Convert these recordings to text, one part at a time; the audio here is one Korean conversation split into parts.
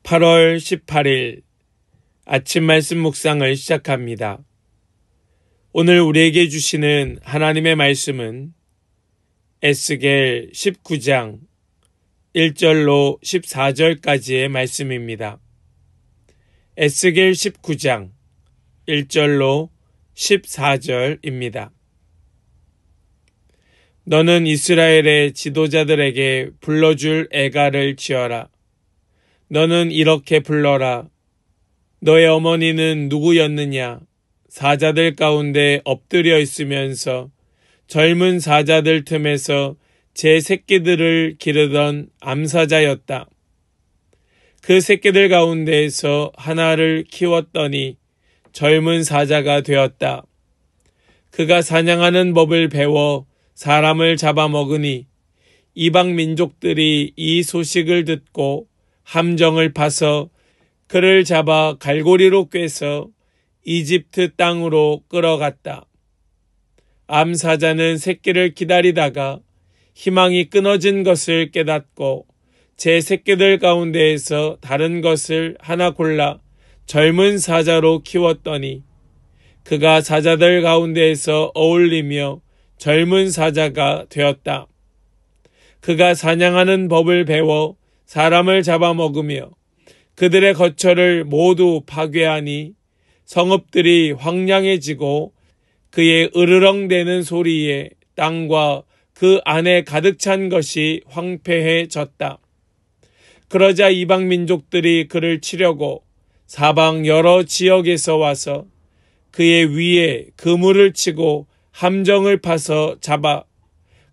8월 18일 아침 말씀 묵상을 시작합니다. 오늘 우리에게 주시는 하나님의 말씀은 에스겔 19장 1절로 14절까지의 말씀입니다. 에스겔 19장 1절로 14절입니다. 너는 이스라엘의 지도자들에게 불러줄 애가를 지어라. 너는 이렇게 불러라. 너의 어머니는 누구였느냐? 사자들 가운데 엎드려 있으면서 젊은 사자들 틈에서 제 새끼들을 기르던 암사자였다. 그 새끼들 가운데에서 하나를 키웠더니 젊은 사자가 되었다. 그가 사냥하는 법을 배워 사람을 잡아먹으니 이방 민족들이 이 소식을 듣고 함정을 파서 그를 잡아 갈고리로 꿰서 이집트 땅으로 끌어갔다. 암사자는 새끼를 기다리다가 희망이 끊어진 것을 깨닫고 제 새끼들 가운데에서 다른 것을 하나 골라 젊은 사자로 키웠더니 그가 사자들 가운데에서 어울리며 젊은 사자가 되었다. 그가 사냥하는 법을 배워 사람을 잡아먹으며 그들의 거처를 모두 파괴하니 성읍들이 황량해지고 그의 으르렁대는 소리에 땅과 그 안에 가득 찬 것이 황폐해졌다. 그러자 이방 민족들이 그를 치려고 사방 여러 지역에서 와서 그의 위에 그물을 치고 함정을 파서 잡아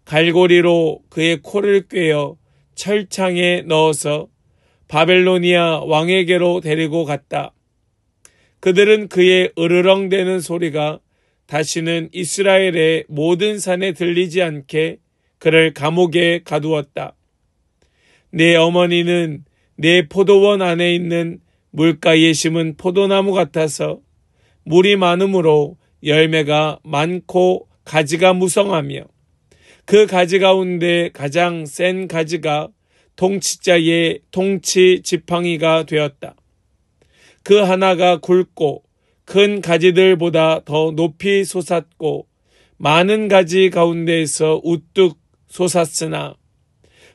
갈고리로 그의 코를 꿰어 철창에 넣어서 바벨로니아 왕에게로 데리고 갔다. 그들은 그의 으르렁대는 소리가 다시는 이스라엘의 모든 산에 들리지 않게 그를 감옥에 가두었다. 내 어머니는 내 포도원 안에 있는 물가에 심은 포도나무 같아서 물이 많으므로 열매가 많고 가지가 무성하며 그 가지 가운데 가장 센 가지가 통치자의 통치 지팡이가 되었다. 그 하나가 굵고 큰 가지들보다 더 높이 솟았고 많은 가지 가운데에서 우뚝 솟았으나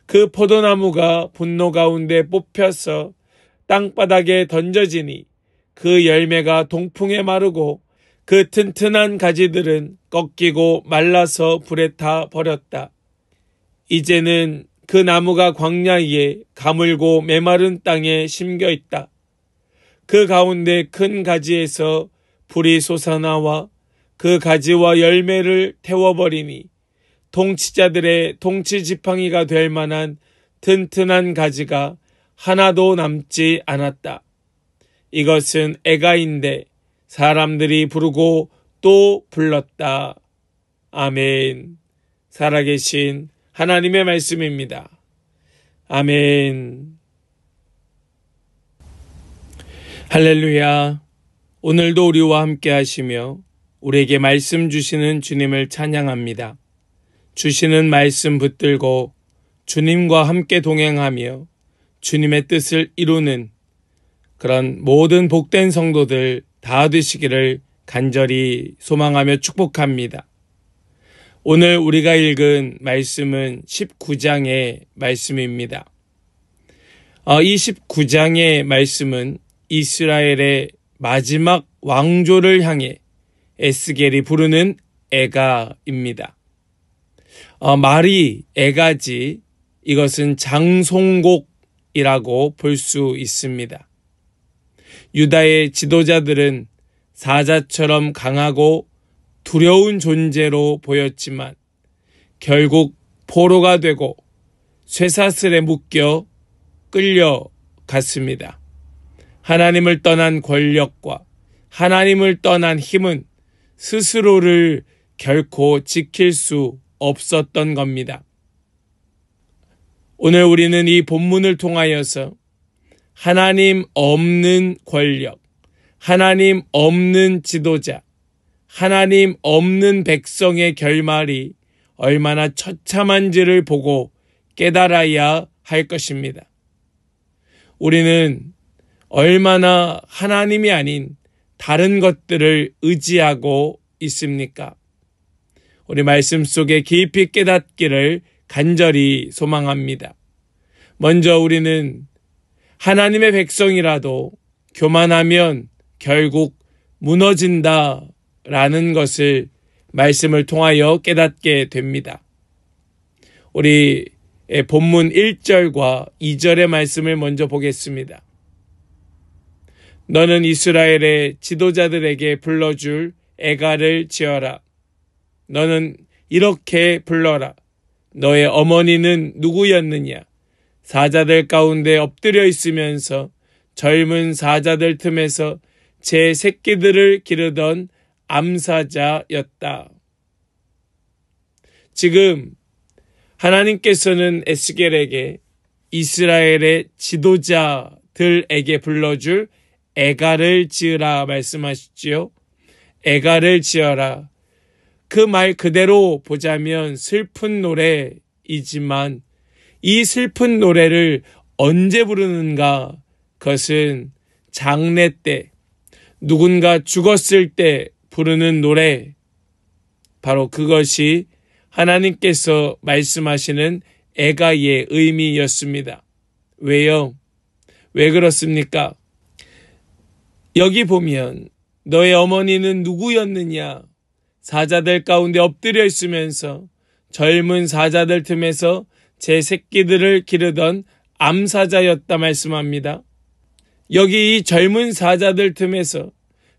그 포도나무가 분노 가운데 뽑혀서 땅바닥에 던져지니 그 열매가 동풍에 마르고 그 튼튼한 가지들은 꺾이고 말라서 불에 타 버렸다. 이제는 그 나무가 광야에 가물고 메마른 땅에 심겨 있다. 그 가운데 큰 가지에서 불이 솟아나와 그 가지와 열매를 태워버리니 통치자들의 통치 지팡이가 될 만한 튼튼한 가지가 하나도 남지 않았다. 이것은 애가인데 사람들이 부르고 또 불렀다. 아멘. 살아계신 하나님의 말씀입니다. 아멘. 할렐루야. 오늘도 우리와 함께 하시며 우리에게 말씀 주시는 주님을 찬양합니다. 주시는 말씀 붙들고 주님과 함께 동행하며 주님의 뜻을 이루는 그런 모든 복된 성도들 다 되시기를 간절히 소망하며 축복합니다. 오늘 우리가 읽은 말씀은 19장의 말씀입니다. 이 19장의 말씀은 이스라엘의 마지막 왕조를 향해 에스겔이 부르는 애가입니다. 말이 애가지 이것은 장송곡이라고 볼 수 있습니다. 유다의 지도자들은 사자처럼 강하고 두려운 존재로 보였지만 결국 포로가 되고 쇠사슬에 묶여 끌려갔습니다. 하나님을 떠난 권력과 하나님을 떠난 힘은 스스로를 결코 지킬 수 없었던 겁니다. 오늘 우리는 이 본문을 통하여서 하나님 없는 권력, 하나님 없는 지도자, 하나님 없는 백성의 결말이 얼마나 처참한지를 보고 깨달아야 할 것입니다. 우리는 얼마나 하나님이 아닌 다른 것들을 의지하고 있습니까? 우리 말씀 속에 깊이 깨닫기를 간절히 소망합니다. 먼저 우리는 하나님의 백성이라도 교만하면 결국 무너진다라는 것을 말씀을 통하여 깨닫게 됩니다. 우리 본문 1절과 2절의 말씀을 먼저 보겠습니다. 너는 이스라엘의 지도자들에게 불러줄 애가를 지어라. 너는 이렇게 불러라. 너의 어머니는 누구였느냐? 사자들 가운데 엎드려 있으면서 젊은 사자들 틈에서 제 새끼들을 기르던 암사자였다. 지금 하나님께서는 에스겔에게 이스라엘의 지도자들에게 불러줄 애가를 지으라 말씀하시지요. 애가를 지어라. 그 말 그대로 보자면 슬픈 노래이지만 이 슬픈 노래를 언제 부르는가? 그것은 장례 때, 누군가 죽었을 때 부르는 노래, 바로 그것이 하나님께서 말씀하시는 애가의 의미였습니다. 왜요? 왜 그렇습니까? 여기 보면 너의 어머니는 누구였느냐? 사자들 가운데 엎드려 있으면서 젊은 사자들 틈에서 제 새끼들을 기르던 암사자였다 말씀합니다. 여기 이 젊은 사자들 틈에서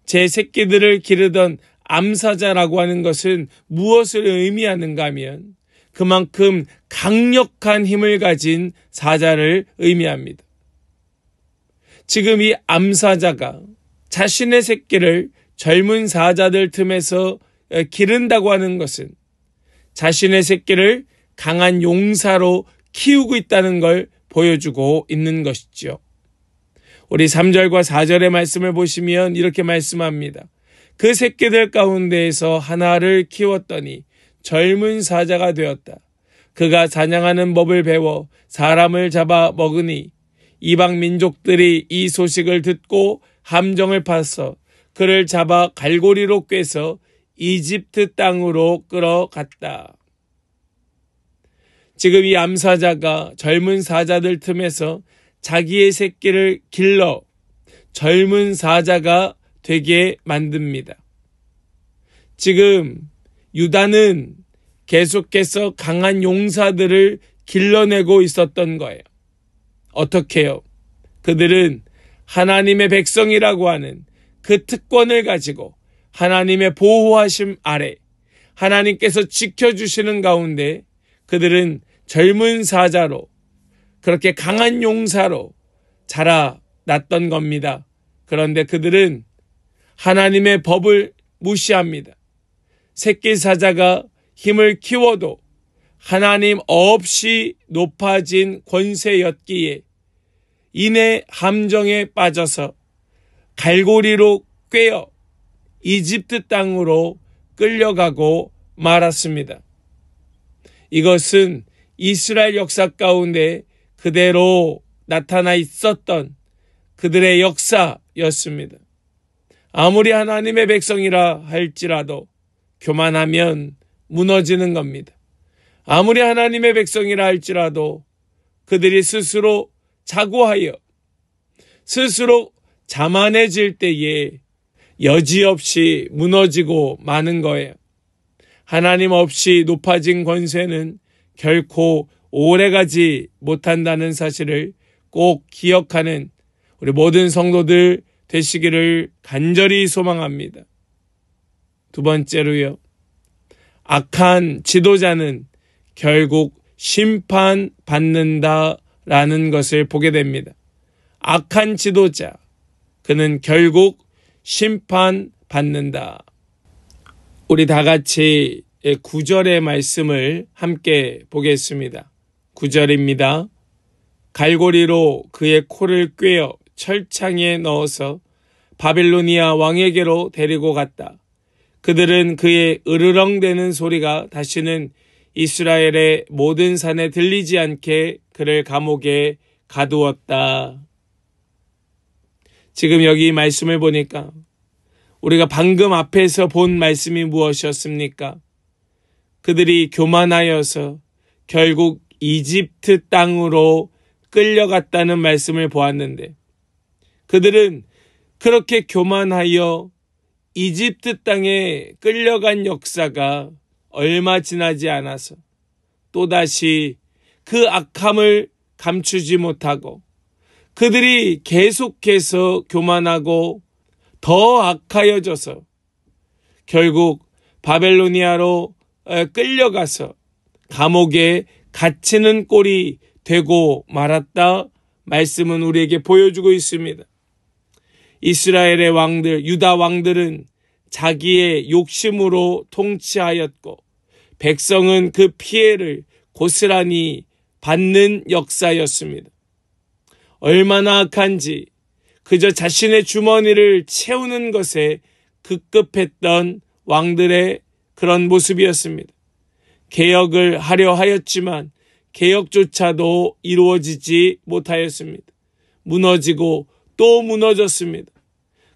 제 새끼들을 기르던 암사자라고 하는 것은 무엇을 의미하는가 하면 그만큼 강력한 힘을 가진 사자를 의미합니다. 지금 이 암사자가 자신의 새끼를 젊은 사자들 틈에서 기른다고 하는 것은 자신의 새끼를 강한 용사로 키우고 있다는 걸 보여주고 있는 것이죠. 우리 3절과 4절의 말씀을 보시면 이렇게 말씀합니다. 그 새끼들 가운데에서 하나를 키웠더니 젊은 사자가 되었다. 그가 사냥하는 법을 배워 사람을 잡아 먹으니 이방 민족들이 이 소식을 듣고 함정을 파서 그를 잡아 갈고리로 꿰서 이집트 땅으로 끌어갔다. 지금 이 암사자가 젊은 사자들 틈에서 자기의 새끼를 길러 젊은 사자가 되게 만듭니다. 지금 유다는 계속해서 강한 용사들을 길러내고 있었던 거예요. 어떻게요? 그들은 하나님의 백성이라고 하는 그 특권을 가지고 하나님의 보호하심 아래 하나님께서 지켜주시는 가운데 그들은 젊은 사자로 그렇게 강한 용사로 자라났던 겁니다. 그런데 그들은 하나님의 법을 무시합니다. 새끼 사자가 힘을 키워도 하나님 없이 높아진 권세였기에 이내 함정에 빠져서 갈고리로 꿰어 이집트 땅으로 끌려가고 말았습니다. 이것은 이스라엘 역사 가운데 그대로 나타나 있었던 그들의 역사였습니다. 아무리 하나님의 백성이라 할지라도 교만하면 무너지는 겁니다. 아무리 하나님의 백성이라 할지라도 그들이 스스로 자고하여 스스로 자만해질 때에 여지없이 무너지고 마는 거예요. 하나님 없이 높아진 권세는 결코 오래가지 못한다는 사실을 꼭 기억하는 우리 모든 성도들 되시기를 간절히 소망합니다. 두 번째로요. 악한 지도자는 결국 심판받는다라는 것을 보게 됩니다. 악한 지도자, 그는 결국 심판받는다. 우리 다 같이 9절의 말씀을 함께 보겠습니다. 9절입니다. 갈고리로 그의 코를 꿰어 철창에 넣어서 바빌로니아 왕에게로 데리고 갔다. 그들은 그의 으르렁대는 소리가 다시는 이스라엘의 모든 산에 들리지 않게 그를 감옥에 가두었다. 지금 여기 말씀을 보니까 우리가 방금 앞에서 본 말씀이 무엇이었습니까? 그들이 교만하여서 결국 이집트 땅으로 끌려갔다는 말씀을 보았는데, 그들은 그렇게 교만하여 이집트 땅에 끌려간 역사가 얼마 지나지 않아서 또다시 그 악함을 감추지 못하고 그들이 계속해서 교만하고 더 악하여져서 결국 바벨로니아로 끌려가서 감옥에 갇히는 꼴이 되고 말았다 말씀은 우리에게 보여주고 있습니다. 이스라엘의 왕들, 유다 왕들은 자기의 욕심으로 통치하였고 백성은 그 피해를 고스란히 받는 역사였습니다. 얼마나 악한지 그저 자신의 주머니를 채우는 것에 급급했던 왕들의 그런 모습이었습니다. 개혁을 하려 하였지만 개혁조차도 이루어지지 못하였습니다. 무너지고 또 무너졌습니다.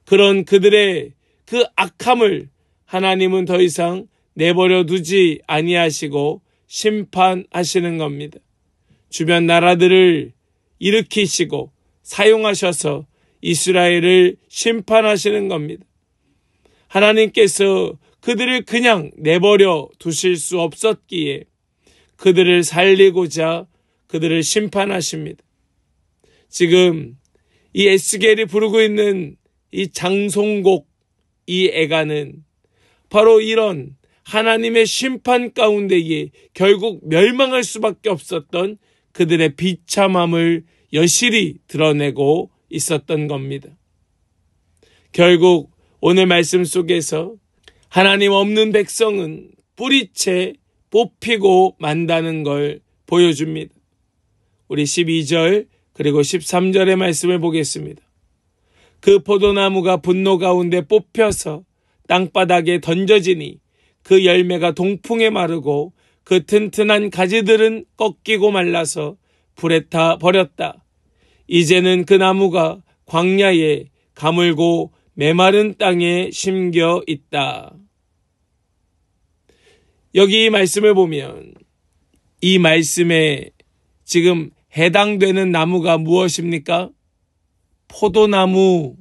그런 그들의 그 악함을 하나님은 더 이상 내버려 두지 아니하시고 심판하시는 겁니다. 주변 나라들을 일으키시고 사용하셔서 이스라엘을 심판하시는 겁니다. 하나님께서 그들을 그냥 내버려 두실 수 없었기에 그들을 살리고자 그들을 심판하십니다. 지금 이 에스겔이 부르고 있는 이 장송곡, 이 애가는 바로 이런 하나님의 심판 가운데에 결국 멸망할 수밖에 없었던 그들의 비참함을 여실히 드러내고 있었던 겁니다. 결국 오늘 말씀 속에서 하나님 없는 백성은 뿌리채 뽑히고 만다는 걸 보여줍니다. 우리 12절 그리고 13절의 말씀을 보겠습니다. 그 포도나무가 분노 가운데 뽑혀서 땅바닥에 던져지니 그 열매가 동풍에 마르고 그 튼튼한 가지들은 꺾이고 말라서 불에 타 버렸다. 이제는 그 나무가 광야에 가물고 메마른 땅에 심겨 있다. 여기 이 말씀을 보면 이 말씀에 지금 해당되는 나무가 무엇입니까? 포도나무.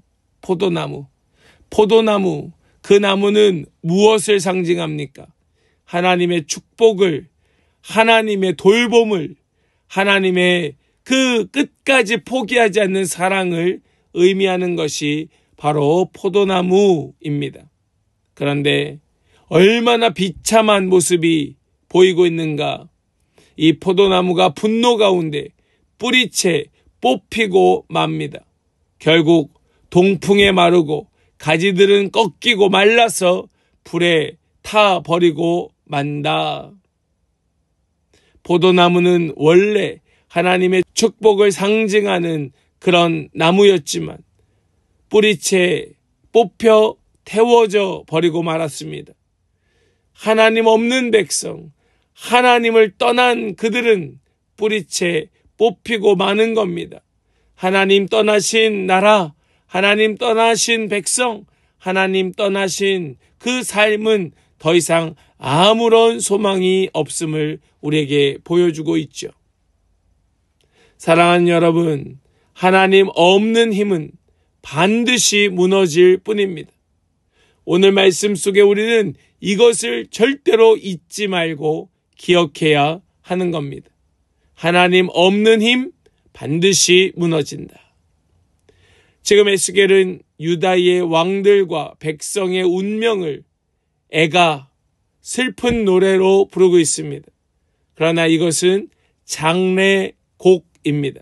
그 나무는 무엇을 상징합니까? 하나님의 축복을, 하나님의 돌봄을, 하나님의 그 끝까지 포기하지 않는 사랑을 의미하는 것이 바로 포도나무입니다. 그런데 얼마나 비참한 모습이 보이고 있는가? 이 포도나무가 분노 가운데 뿌리채 뽑히고 맙니다. 결국 동풍에 마르고 가지들은 꺾이고 말라서 불에 타버리고 만다. 포도나무는 원래 하나님의 축복을 상징하는 그런 나무였지만 뿌리채 뽑혀 태워져 버리고 말았습니다. 하나님 없는 백성, 하나님을 떠난 그들은 뿌리채 뽑히고 마는 겁니다. 하나님 떠나신 나라, 하나님 떠나신 백성, 하나님 떠나신 그 삶은 더 이상 아무런 소망이 없음을 우리에게 보여주고 있죠. 사랑하는 여러분, 하나님 없는 힘은 반드시 무너질 뿐입니다. 오늘 말씀 속에 우리는 이것을 절대로 잊지 말고 기억해야 하는 겁니다. 하나님 없는 힘 반드시 무너진다. 지금 에스겔은 유다의 왕들과 백성의 운명을 애가 슬픈 노래로 부르고 있습니다. 그러나 이것은 장례곡입니다.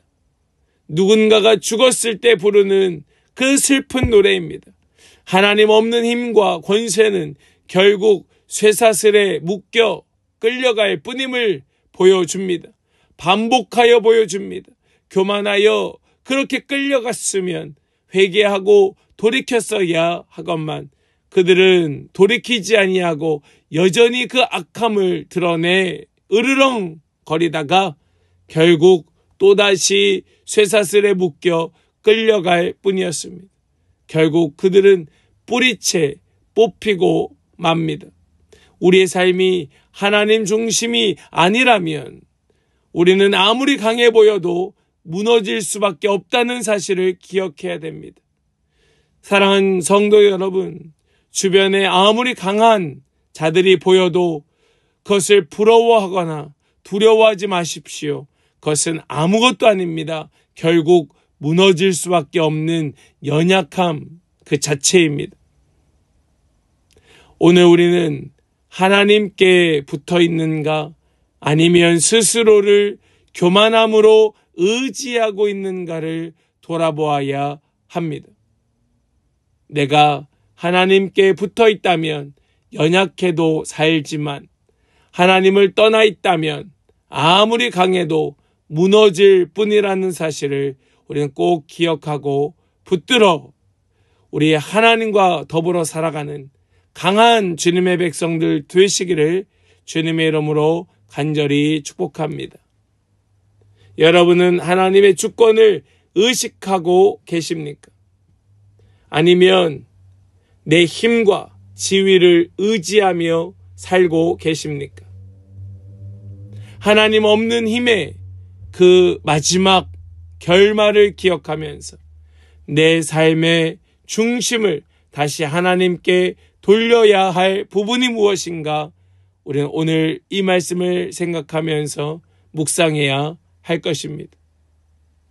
누군가가 죽었을 때 부르는 그 슬픈 노래입니다. 하나님 없는 힘과 권세는 결국 쇠사슬에 묶여 끌려갈 뿐임을 보여줍니다. 반복하여 보여줍니다. 교만하여 그렇게 끌려갔으면 회개하고 돌이켰어야 하건만 그들은 돌이키지 아니하고 여전히 그 악함을 드러내 으르렁거리다가 결국 또다시 쇠사슬에 묶여 끌려갈 뿐이었습니다. 결국 그들은 뿌리채 뽑히고 맙니다. 우리의 삶이 하나님 중심이 아니라면 우리는 아무리 강해 보여도 무너질 수밖에 없다는 사실을 기억해야 됩니다. 사랑하는 성도 여러분, 주변에 아무리 강한 자들이 보여도 그것을 부러워하거나 두려워하지 마십시오. 그것은 아무것도 아닙니다. 결국 무너질 수밖에 없는 연약함 그 자체입니다. 오늘 우리는 하나님께 붙어 있는가, 아니면 스스로를 교만함으로 의지하고 있는가를 돌아보아야 합니다. 내가 하나님께 붙어 있다면 연약해도 살지만, 하나님을 떠나 있다면 아무리 강해도 무너질 뿐이라는 사실을 우리는 꼭 기억하고 붙들어 우리 하나님과 더불어 살아가는 강한 주님의 백성들 되시기를 주님의 이름으로 간절히 축복합니다. 여러분은 하나님의 주권을 의식하고 계십니까? 아니면 내 힘과 지위를 의지하며 살고 계십니까? 하나님 없는 힘의 그 마지막 결말을 기억하면서 내 삶의 중심을 다시 하나님께 돌려야 할 부분이 무엇인가, 우리는 오늘 이 말씀을 생각하면서 묵상해야 할 것입니다.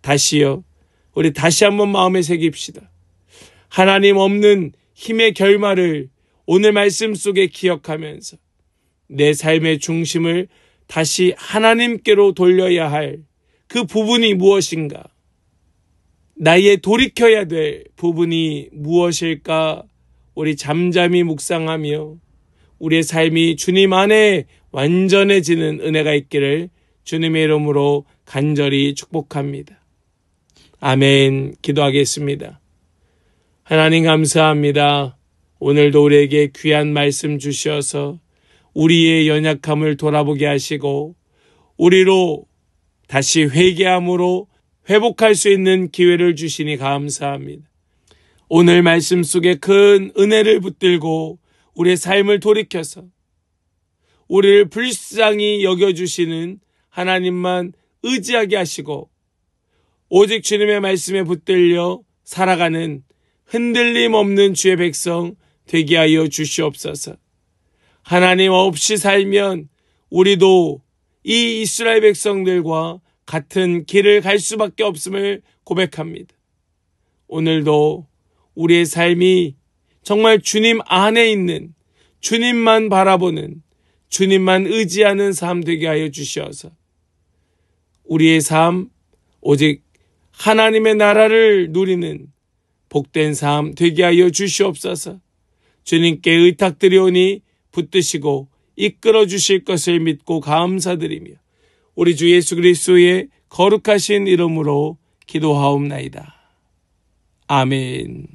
다시요, 우리 다시 한번 마음에 새깁시다. 하나님 없는 힘의 결말을 오늘 말씀 속에 기억하면서 내 삶의 중심을 다시 하나님께로 돌려야 할 그 부분이 무엇인가, 나의 돌이켜야 될 부분이 무엇일까, 우리 잠잠히 묵상하며 우리의 삶이 주님 안에 완전해지는 은혜가 있기를 주님의 이름으로 간절히 축복합니다. 아멘. 기도하겠습니다. 하나님 감사합니다. 오늘도 우리에게 귀한 말씀 주셔서 우리의 연약함을 돌아보게 하시고 우리로 다시 회개함으로 회복할 수 있는 기회를 주시니 감사합니다. 오늘 말씀 속에 큰 은혜를 붙들고 우리의 삶을 돌이켜서 우리를 불쌍히 여겨주시는 하나님만 의지하게 하시고 오직 주님의 말씀에 붙들려 살아가는 흔들림 없는 주의 백성 되게 하여 주시옵소서. 하나님 없이 살면 우리도 이 이스라엘 백성들과 같은 길을 갈 수밖에 없음을 고백합니다. 오늘도 우리의 삶이 정말 주님 안에 있는, 주님만 바라보는, 주님만 의지하는 삶 되게 하여 주시어서 우리의 삶 오직 하나님의 나라를 누리는 복된 삶 되게 하여 주시옵소서. 주님께 의탁드리오니 붙드시고 이끌어 주실 것을 믿고 감사드리며 우리 주 예수 그리스도의 거룩하신 이름으로 기도하옵나이다. 아멘.